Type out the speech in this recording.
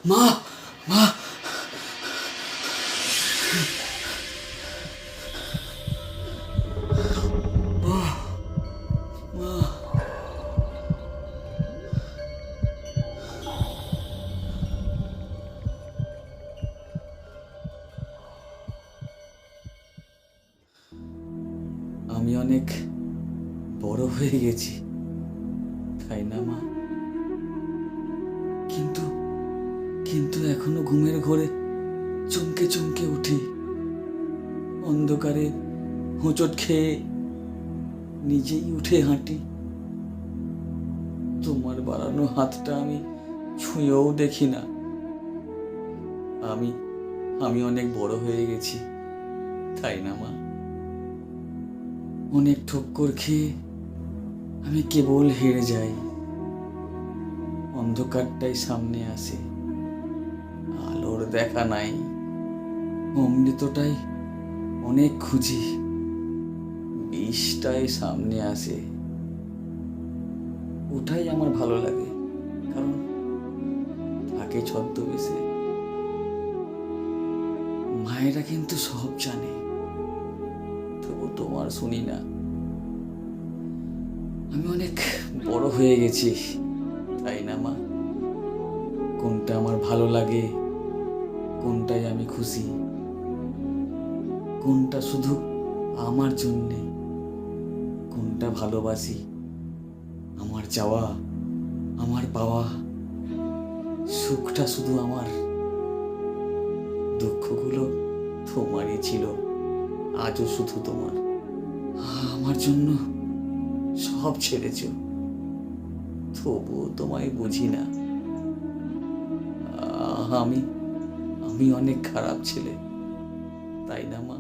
মা, মা, মা। আমি অনেক বড় হয়ে গেছি, তাই না মা? কিন্তু কিন্তু এখনো ঘুমের ঘোরে চমকে চমকে উঠি, অন্ধকারে হোঁচট খেয়ে নিজেই উঠে হাঁটি। তোমার বাড়ানো হাতটা আমি ছুঁয়েও দেখি না। আমি আমি অনেক বড় হয়ে গেছি, তাই না মা? অনেক ঠক্কর খেয়ে আমি কেবল হেরে যাই। অন্ধকারটাই সামনে আসে, আলোর দেখা নাই। অমৃতটাই অনেক খুঁজি, বিষটাই সামনে আসে। ওটাই আমার ভালো লাগে, কারণ থাকে ছদ্মবেশে। মায়েরা কিন্তু সব জানে, তবু তোমার শুনি না। আমি অনেক বড় হয়ে গেছি, তাই না মা? কোনটা আমার ভালো লাগে, কোনটায় আমি খুশি, কোনটা শুধু আমার জন্যে, কোনটা ভালোবাসি, আমার চাওয়া, আমার পাওয়া, সুখটা শুধু আমার, দুঃখগুলো তোমারই ছিল, আজও শুধু তোমার। আমার জন্য সব ছেড়েছ, তবুও তোমায় বুঝি না। আমি আমি অনেক খারাপ ছেলে, তাই না মা?